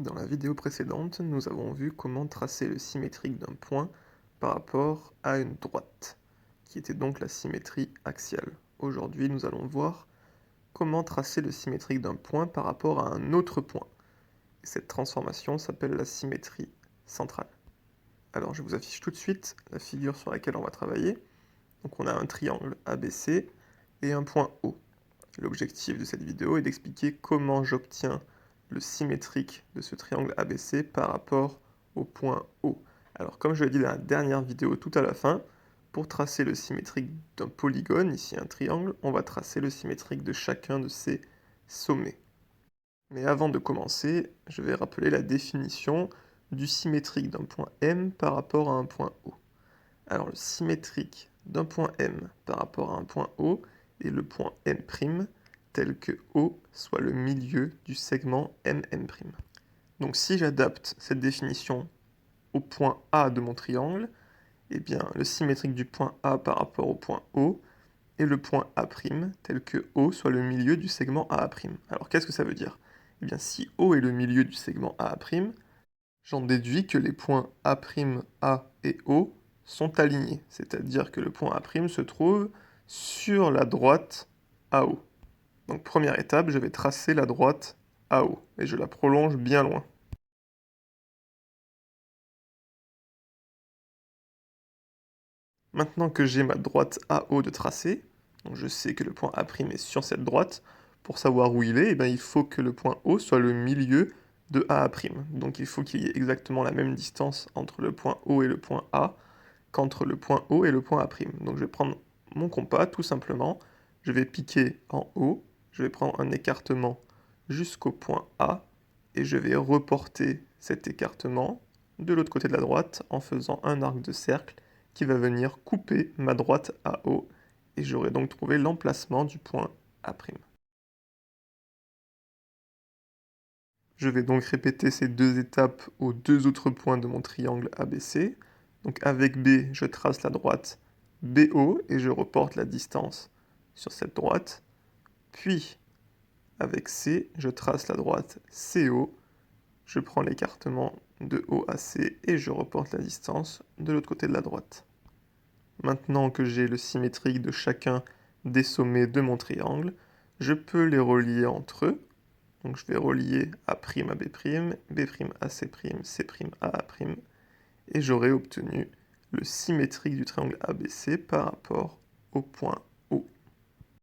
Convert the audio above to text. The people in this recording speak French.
Dans la vidéo précédente, nous avons vu comment tracer le symétrique d'un point par rapport à une droite, qui était donc la symétrie axiale. Aujourd'hui, nous allons voir comment tracer le symétrique d'un point par rapport à un autre point. Et cette transformation s'appelle la symétrie centrale. Alors je vous affiche tout de suite la figure sur laquelle on va travailler. Donc on a un triangle ABC et un point O. L'objectif de cette vidéo est d'expliquer comment j'obtiens le symétrique de ce triangle ABC par rapport au point O. Alors comme je l'ai dit dans la dernière vidéo tout à la fin, pour tracer le symétrique d'un polygone, ici un triangle, on va tracer le symétrique de chacun de ses sommets. Mais avant de commencer, je vais rappeler la définition du symétrique d'un point M par rapport à un point O. Alors le symétrique d'un point M par rapport à un point O est le point M', tel que O soit le milieu du segment MM'. Donc si j'adapte cette définition au point A de mon triangle, eh bien le symétrique du point A par rapport au point O est le point A', tel que O soit le milieu du segment AA'. Alors qu'est-ce que ça veut dire? Eh bien si O est le milieu du segment AA', j'en déduis que les points A', A et O sont alignés, c'est-à-dire que le point A' se trouve sur la droite AO. Donc première étape, je vais tracer la droite AO, et je la prolonge bien loin. Maintenant que j'ai ma droite AO de tracé, donc je sais que le point A' est sur cette droite, pour savoir où il est, il faut que le point O soit le milieu de AA'. Donc il faut qu'il y ait exactement la même distance entre le point O et le point A qu'entre le point O et le point A'. Donc je vais prendre mon compas tout simplement, je vais piquer en haut, je vais prendre un écartement jusqu'au point A, et je vais reporter cet écartement de l'autre côté de la droite en faisant un arc de cercle qui va venir couper ma droite AO, et j'aurai donc trouvé l'emplacement du point A'. Je vais donc répéter ces deux étapes aux deux autres points de mon triangle ABC. Donc avec B, je trace la droite BO et je reporte la distance sur cette droite. Puis avec C, je trace la droite CO, je prends l'écartement de O à C et je reporte la distance de l'autre côté de la droite. Maintenant que j'ai le symétrique de chacun des sommets de mon triangle, je peux les relier entre eux. Donc je vais relier A' à B', B' à C', C' à A', et j'aurai obtenu le symétrique du triangle ABC par rapport au point